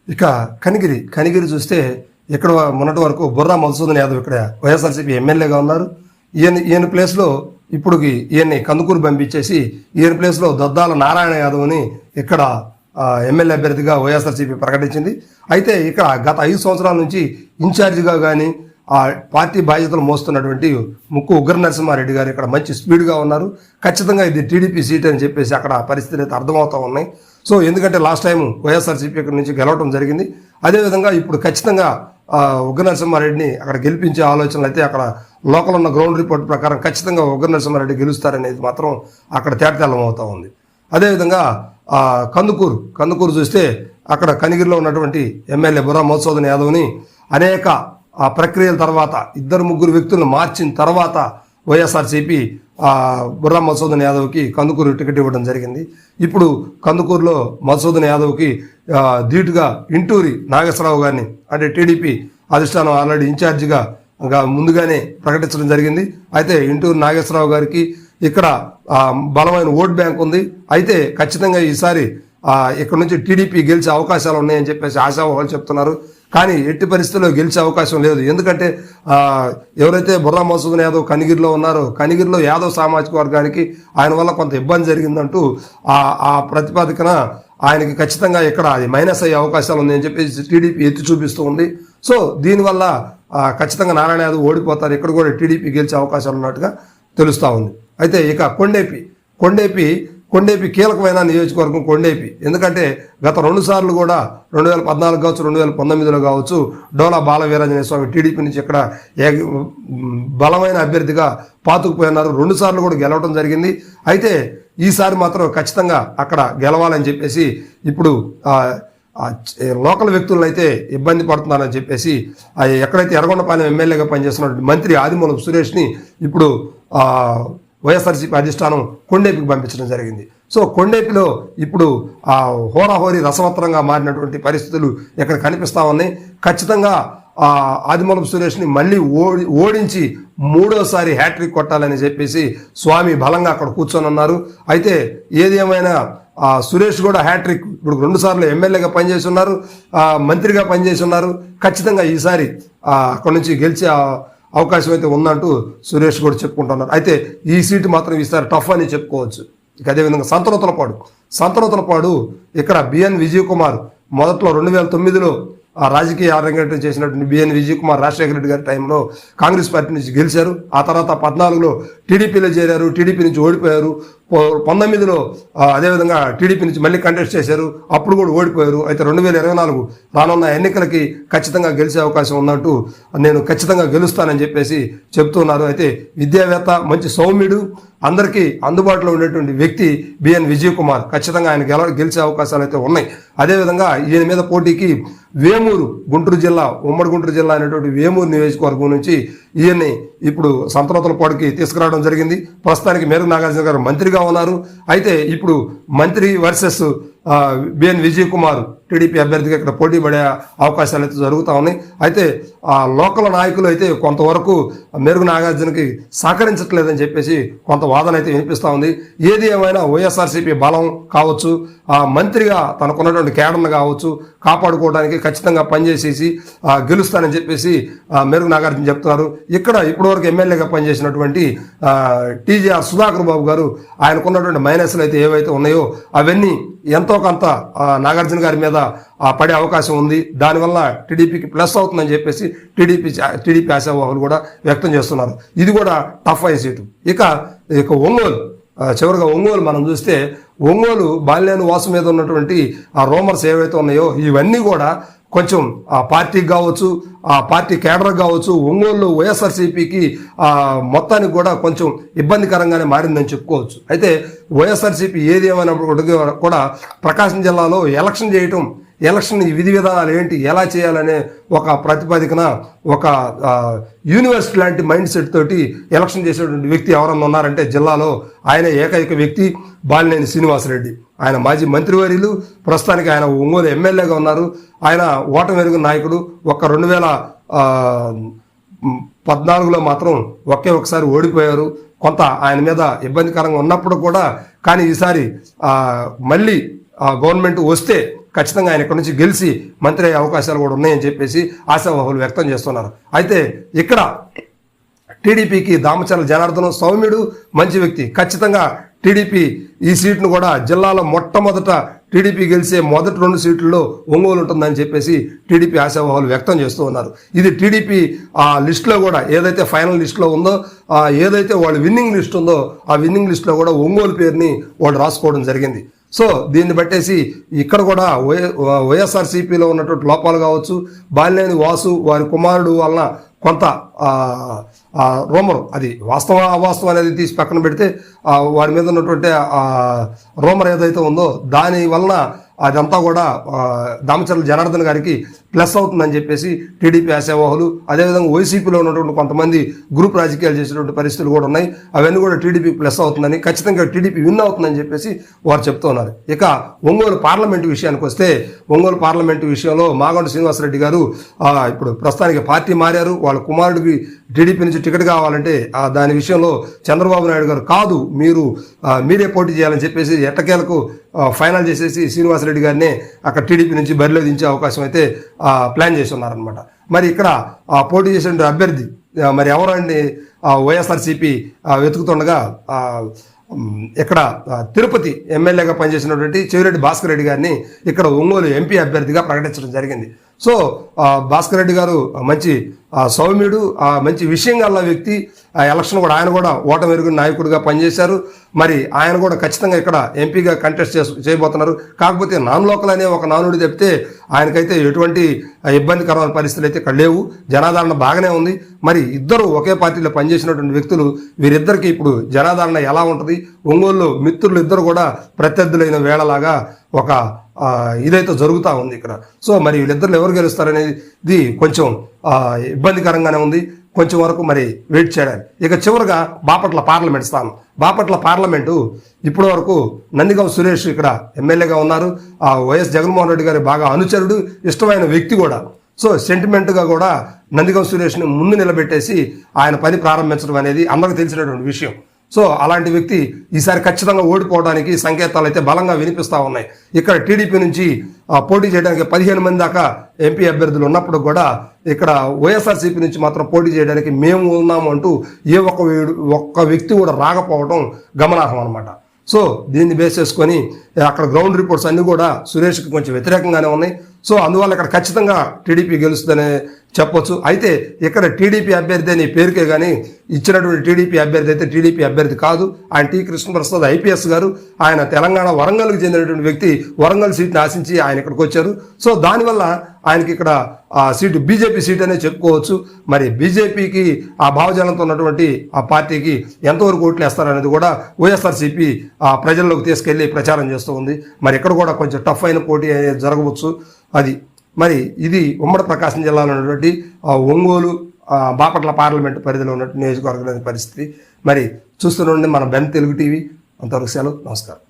ఇక కనిగిరి చూస్తే ఇక్కడ మొన్నటి వరకు బుర్రా మధుసూదన్ యాదవ్ ఇక్కడ వైఎస్ఆర్సీపీ ఎమ్మెల్యేగా ఉన్నారు. ఈయన ప్లేస్లో ఇప్పుడుకి ఈయన్ని కందుకూరు పంపించేసి ఈయన ప్లేస్లో దొద్దాల నారాయణ యాదవ్ని ఇక్కడ ఎమ్మెల్యే అభ్యర్థిగా వైఎస్ఆర్సీపీ ప్రకటించింది. అయితే ఇక్కడ గత 5 సంవత్సరాల నుంచి ఇన్ఛార్జిగా కానీ ఆ పార్టీ బాధ్యతలు మోస్తున్నటువంటి ముక్కు ఉగ్ర నరసింహారెడ్డి గారు ఇక్కడ మంచి స్పీడ్గా ఉన్నారు. ఖచ్చితంగా ఇది టీడీపీ సీట్ అని చెప్పేసి అక్కడ పరిస్థితులు అయితే అర్థమవుతూ ఉన్నాయి. సో ఎందుకంటే లాస్ట్ టైం వైఎస్ఆర్సీపీ ఇక్కడ నుంచి గెలవడం జరిగింది. అదేవిధంగా ఇప్పుడు ఖచ్చితంగా ఉగ్ర నరసింహారెడ్డిని అక్కడ గెలిపించే ఆలోచనలు అయితే అక్కడ లోకల్ ఉన్న గ్రౌండ్ రిపోర్ట్ ప్రకారం ఖచ్చితంగా ఉగ్ర నరసింహారెడ్డి గెలుస్తారనేది మాత్రం అక్కడ తేటతెల్లం అవుతూ ఉంది. అదేవిధంగా కందుకూరు చూస్తే అక్కడ కనిగిరిలో ఉన్నటువంటి ఎమ్మెల్యే బుర్రా మధుసూదన్ యాదవ్ని అనేక ప్రక్రియల తర్వాత 2-3 వ్యక్తులను మార్చిన తర్వాత వైఎస్ఆర్సీపీ బుర్రా మధుసూదన్ యాదవ్కి కందుకూరు టికెట్ ఇవ్వడం జరిగింది. ఇప్పుడు కందుకూరులో మధుసూదన్ యాదవ్కి ధీటుగా ఇంటూరి నాగేశ్వరరావు గారిని అంటే టీడీపీ అధిష్టానం ఆల్రెడీ ఇన్ఛార్జిగా ముందుగానే ప్రకటించడం జరిగింది. అయితే ఇంటూరి నాగేశ్వరరావు గారికి ఇక్కడ బలమైన ఓట్ బ్యాంక్ ఉంది. అయితే ఖచ్చితంగా ఈసారి ఇక్కడ నుంచి టీడీపీ గెలిచే అవకాశాలు ఉన్నాయని చెప్పేసి ఆశావాహులు చెప్తున్నారు. కానీ ఎట్టి పరిస్థితుల్లో గెలిచే అవకాశం లేదు. ఎందుకంటే ఎవరైతే బుర్రా మధుసూదన్ యాదవ్ కనిగిరిలో ఉన్నారో కనిగిరిలో యాదవ్ సామాజిక వర్గానికి ఆయన వల్ల కొంత ఇబ్బంది జరిగిందంటూ ఆ ప్రతిపాదికన ఆయనకి ఖచ్చితంగా ఇక్కడ అది మైనస్ అయ్యే అవకాశాలు ఉన్నాయని చెప్పేసి టీడీపీ ఎత్తి చూపిస్తూ ఉంది. సో దీనివల్ల ఖచ్చితంగా నారాయణ యాదవ్ ఓడిపోతారు. ఇక్కడ కూడా టీడీపీ గెలిచే అవకాశాలు ఉన్నట్టుగా తెలుస్తూ ఉంది. అయితే ఇక కొండేపి కీలకమైన నియోజకవర్గం కొండేపి. ఎందుకంటే గత 2 సార్లు కూడా 2014 కావచ్చు 2019లో కావచ్చు డోలా బాలవీరాంజనేయ స్వామి టీడీపీ నుంచి ఇక్కడ బలమైన అభ్యర్థిగా పాతుకుపోయినారు. 2 సార్లు కూడా గెలవడం జరిగింది. అయితే ఈసారి మాత్రం ఖచ్చితంగా అక్కడ గెలవాలని చెప్పేసి ఇప్పుడు లోకల్ వ్యక్తులను అయితే ఇబ్బంది పడుతున్నారని చెప్పేసి ఎక్కడైతే ఎర్రగొండపాలెం ఎమ్మెల్యేగా పనిచేస్తున్నటువంటి మంత్రి ఆదిమూలపు సురేష్ని ఇప్పుడు వైఎస్ఆర్సీపీ అధిష్టానం కొండేపికి పంపించడం జరిగింది. సో కొండేపిలో ఇప్పుడు హోరాహోరీ రసవత్తరంగా మారినటువంటి పరిస్థితులు ఇక్కడ కనిపిస్తూ ఉన్నాయి. ఖచ్చితంగా ఆదిమూలపు సురేష్ని మళ్ళీ ఓడించి 3వ హ్యాట్రిక్ కొట్టాలని చెప్పేసి స్వామి బలంగా అక్కడ కూర్చొని ఉన్నారు. అయితే ఏది ఏమైనా సురేష్ కూడా హ్యాట్రిక్ ఇప్పుడు 2 సార్లు ఎమ్మెల్యేగా పనిచేసి ఉన్నారు, మంత్రిగా పనిచేసి ఉన్నారు. ఖచ్చితంగా ఈసారి అక్కడ నుంచి గెలిచే అవకాశం అయితే ఉందంటూ సురేష్ కూడా చెప్పుకుంటున్నారు. అయితే ఈ సీటు మాత్రం ఈసారి టఫ్ అని చెప్పుకోవచ్చు. ఇక అదేవిధంగా సంతనూతలపాడు ఇక్కడ బిఎన్ విజయ్ కుమార్ మొదట్లో 2009లో రాజకీయ అరంగేట్రం చేసినటువంటి బిఎన్ విజయ్ కుమార్ రాజశేఖర రెడ్డి గారి టైంలో కాంగ్రెస్ పార్టీ నుంచి గెలిచారు. ఆ తర్వాత 14లో టీడీపీలో చేరారు, టీడీపీ నుంచి ఓడిపోయారు. 19లో అదేవిధంగా టీడీపీ నుంచి మళ్ళీ కంటెస్ట్ చేశారు, అప్పుడు కూడా ఓడిపోయారు. అయితే 2024 రానున్న ఎన్నికలకి ఖచ్చితంగా గెలిచే అవకాశం ఉన్నట్టు నేను ఖచ్చితంగా గెలుస్తానని చెప్పేసి చెప్తున్నారు. అయితే విద్యావేత్త, మంచి సౌమ్యుడు, అందరికీ అందుబాటులో ఉండేటువంటి వ్యక్తి బిఎన్ విజయ్ కుమార్. ఖచ్చితంగా ఆయన గెలిచే అవకాశాలు అయితే ఉన్నాయి. అదేవిధంగా ఈయన మీద పోటీకి వేమూరు గుంటూరు జిల్లా, ఉమ్మడి గుంటూరు జిల్లా అనేటువంటి వేమూరు నియోజకవర్గం నుంచి ఈయన్ని ఇప్పుడు సంతనూతలపాడుకి తీసుకురావడం జరిగింది. ప్రస్తుతానికి మేరకు నాగార్జున గారు మంత్రిగా ఉన్నారు. అయితే ఇప్పుడు మంత్రి వర్సెస్ బిఎన్ విజయ్ కుమార్ టీడీపీ అభ్యర్థిగా ఇక్కడ పోటీ పడే అవకాశాలు అయితే జరుగుతూ ఉన్నాయి. అయితే లోకల్ నాయకులు అయితే కొంతవరకు మెరుగు నాగార్జునకి సహకరించట్లేదని చెప్పేసి కొంత వాదన అయితే వినిపిస్తూ ఉంది. ఏది ఏమైనా వైఎస్ఆర్సీపీ బలం కావచ్చు, మంత్రిగా తనకున్నటువంటి కేడర్ను కావచ్చు కాపాడుకోవడానికి ఖచ్చితంగా పనిచేసేసి గెలుస్తానని చెప్పేసి మెరుగు నాగార్జున చెప్తున్నారు. ఇక్కడ ఇప్పటివరకు ఎమ్మెల్యేగా పనిచేసినటువంటి టీజీఆర్ సుధాకర్ బాబు గారు ఆయనకున్నటువంటి మైనస్లు అయితే ఏవైతే ఉన్నాయో అవన్నీ ఎంతో కొంత నాగార్జున గారి మీద పడే అవకాశం ఉంది. దానివల్ల టీడీపీకి ప్లస్ అవుతుందని చెప్పేసి టీడీపీ ఆశావాహులు కూడా వ్యక్తం చేస్తున్నారు. ఇది కూడా టఫ్ అయ్యే సీటు. ఇక ఒంగోలు, చివరిగా ఒంగోలు మనం చూస్తే ఒంగోలు బాలినేని వాసు మీద ఉన్నటువంటి ఆ రూమర్స్ ఏవైతే ఉన్నాయో ఇవన్నీ కూడా కొంచెం ఆ పార్టీకి కావచ్చు, ఆ పార్టీ కేడర్ కావచ్చు, ఒంగోలు వైఎస్ఆర్సీపీకి మొత్తానికి కూడా కొంచెం ఇబ్బందికరంగానే మారిందని చెప్పుకోవచ్చు. అయితే వైఎస్ఆర్సీపీ ఏది ఏమైనప్పుడు కూడా ప్రకాశం జిల్లాలో ఎలక్షన్ విధి విధానాలు ఏంటి, ఎలా చేయాలనే ఒక ప్రతిపాదికన ఒక యూనివర్సిటీ లాంటి మైండ్ సెట్ తోటి ఎలక్షన్ చేసేటువంటి వ్యక్తి ఎవరన్నా ఉన్నారంటే జిల్లాలో ఆయన ఏకైక వ్యక్తి బాలినేని శ్రీనివాసరెడ్డి. ఆయన మాజీ మంత్రివర్యులు, ప్రస్తుతానికి ఆయన ఒంగోలు ఎమ్మెల్యేగా ఉన్నారు. ఆయన ఓటమి ఎరుగిన నాయకుడు. 2014లో మాత్రం ఒకసారి ఓడిపోయారు. కొంత ఆయన మీద ఇబ్బందికరంగా ఉన్నప్పుడు కూడా కానీ ఈసారి మళ్ళీ గవర్నమెంట్ వస్తే ఖచ్చితంగా ఆయన ఇక్కడ నుంచి గెలిచి మంత్రి అయ్యే అవకాశాలు కూడా ఉన్నాయని చెప్పేసి ఆశావాహులు వ్యక్తం చేస్తున్నారు. అయితే ఇక్కడ టీడీపీకి దామచర్ల జనార్దనం సౌమ్యుడు, మంచి వ్యక్తి. ఖచ్చితంగా టీడీపీ ఈ సీట్ను కూడా జిల్లాలో మొట్టమొదట టీడీపీ గెలిచే మొదటి 2 సీట్లలో ఒంగోలు ఉంటుందని చెప్పేసి టీడీపీ ఆశావాహులు వ్యక్తం చేస్తూ ఉన్నారు. ఇది టీడీపీ ఆ లిస్టులో కూడా ఏదైతే ఫైనల్ లిస్టులో ఉందో, ఏదైతే వాళ్ళ విన్నింగ్ లిస్ట్ ఉందో ఆ విన్నింగ్ లిస్టులో కూడా ఒంగోలు పేరుని వాళ్ళు రాసుకోవడం జరిగింది. సో దీన్ని బట్టేసి ఇక్కడ కూడా వైఎస్ఆర్సీపీలో ఉన్నటువంటి లోపాలు కావచ్చు, బాలినేని వాసు వారి కుమారుడు వలన కొంత రూమర్, అది వాస్తవం అవాస్తవం అనేది తీసి పక్కన పెడితే వారి మీద ఉన్నటువంటి రూమర్ ఏదైతే ఉందో దాని వలన అదంతా కూడా దామచర్ల జనార్దన్ గారికి ప్లస్ అవుతుందని చెప్పేసి టీడీపీ ఆశావాహులు, అదేవిధంగా వైసీపీలో ఉన్నటువంటి కొంతమంది గ్రూప్ రాజకీయాలు చేసినటువంటి పరిస్థితులు కూడా ఉన్నాయి. అవన్నీ కూడా టీడీపీ ప్లస్ అవుతుందని, ఖచ్చితంగా టీడీపీ విన్ అవుతుందని చెప్పేసి వారు చెప్తూ ఉన్నారు. ఇక ఒంగోలు పార్లమెంటు విషయానికి వస్తే, ఒంగోలు పార్లమెంటు విషయంలో మాగంటి శ్రీనివాసరెడ్డి గారు ఇప్పుడు ప్రస్తుతానికి పార్టీ మారారు. వాళ్ళ కుమారుడికి టీడీపీ నుంచి టికెట్ కావాలంటే దాని విషయంలో చంద్రబాబు నాయుడు గారు కాదు మీరే పోటీ చేయాలని చెప్పేసి ఎట్టకేలకు ఫైనల్ చేసేసి శ్రీనివాసరెడ్డి గారిని అక్కడ టీడీపీ నుంచి బరిలో దించే అవకాశం అయితే ప్లాన్ చేసి ఉన్నారనమాట. మరి ఇక్కడ పోటీ చేసిన అభ్యర్థి మరి ఎవరండి వైఎస్ఆర్సీపీ వెతుకుతుండగా ఇక్కడ తిరుపతి ఎమ్మెల్యేగా పనిచేసినటువంటి చెవిరెడ్డి భాస్కర్ రెడ్డి గారిని ఇక్కడ ఒంగోలు ఎంపీ అభ్యర్థిగా ప్రకటించడం జరిగింది. సో భాస్కర్ రెడ్డి గారు మంచి సౌమ్యుడు, మంచి విషయం గల వ్యక్తి. ఎలక్షన్ కూడా ఆయన కూడా ఓటమి ఎరుగున నాయకుడిగా పనిచేశారు. మరి ఆయన కూడా ఖచ్చితంగా ఇక్కడ ఎంపీగా కంటెస్ట్ చేయబోతున్నారు. కాకపోతే నాన్ లోకల్ అనే ఒక నానుడి చెప్తే ఆయనకైతే ఎటువంటి ఇబ్బందికరమైన పరిస్థితులు అయితే ఇక్కడ లేవు. జనాదరణ బాగానే ఉంది. మరి ఇద్దరు ఒకే పార్టీలో పనిచేసినటువంటి వ్యక్తులు, వీరిద్దరికి ఇప్పుడు జనాదరణ ఎలా ఉంటుంది, ఒంగోలు మిత్రులు ఇద్దరు కూడా ప్రత్యర్థులైన వేళలాగా ఒక ఇదైతే జరుగుతూ ఉంది ఇక్కడ. సో మరి వీళ్ళిద్దరు ఎవరు గెలుస్తారనేది కొంచెం ఇబ్బందికరంగానే ఉంది. కొంచెం వరకు మరి వెయిట్ చేయడానికి. ఇక చివరిగా బాపట్ల పార్లమెంట్ స్థానం. బాపట్ల పార్లమెంటు ఇప్పటి వరకు నందిగం సురేష్ ఇక్కడ ఎమ్మెల్యేగా ఉన్నారు. వైఎస్ జగన్మోహన్ రెడ్డి గారి బాగా అనుచరుడు, ఇష్టమైన వ్యక్తి కూడా. సో సెంటిమెంట్గా కూడా నందిగం సురేష్ని ముందు నిలబెట్టేసి ఆయన పని ప్రారంభించడం అనేది అందరికీ తెలిసినటువంటి విషయం. సో అలాంటి వ్యక్తి ఈసారి ఖచ్చితంగా ఓడిపోవడానికి సంకేతాలు అయితే బలంగా వినిపిస్తూ ఉన్నాయి. ఇక్కడ టీడీపీ నుంచి పోటీ చేయడానికి 15 మంది దాకా ఎంపీ అభ్యర్థులు ఉన్నప్పుడు కూడా ఇక్కడ వైఎస్ఆర్సీపీ నుంచి మాత్రం పోటీ చేయడానికి మేము ఉన్నాము అంటూ ఏ ఒక్క వ్యక్తి కూడా రాకపోవడం గమనార్హం అనమాట. సో దీన్ని బేస్ చేసుకొని అక్కడ గ్రౌండ్ రిపోర్ట్స్ అన్నీ కూడా సురేష్కి కొంచెం వ్యతిరేకంగానే ఉన్నాయి. సో అందువల్ల ఇక్కడ ఖచ్చితంగా టీడీపీ గెలుస్తుందనే చెప్పొచ్చు. అయితే ఇక్కడ టీడీపీ అభ్యర్థి అని పేరుకే కానీ ఇచ్చినటువంటి టీడీపీ అభ్యర్థి అయితే టీడీపీ అభ్యర్థి కాదు. ఆయన టి కృష్ణప్రసాద్ ఐపీఎస్ గారు. ఆయన తెలంగాణ వరంగల్కి చెందినటువంటి వ్యక్తి. వరంగల్ సీట్ని ఆశించి ఆయన ఇక్కడికి వచ్చారు. సో దానివల్ల ఆయనకి ఇక్కడ సీటు బీజేపీ సీట్ అనే చెప్పుకోవచ్చు. మరి బీజేపీకి ఆ భావజాలంతో ఉన్నటువంటి ఆ పార్టీకి ఎంతవరకు ఓట్లు వేస్తారనేది కూడా వైఎస్ఆర్సీపీ ప్రజల్లోకి తీసుకెళ్లి ప్రచారం చేస్తూ ఉంది. మరి ఇక్కడ కూడా కొంచెం టఫ్ అయిన పోటీ జరగవచ్చు. అది మరి ఇది ఉమ్మడి ప్రకాశం జిల్లాలో ఉన్నటువంటి ఒంగోలు బాపట్ల పార్లమెంటు పరిధిలో ఉన్నటువంటి నియోజకవర్గంలోని పరిస్థితి. మరి చూస్తూనే మన బెన్ తెలుగు టీవీ. అంతవరకు సెలవు. నమస్కారం.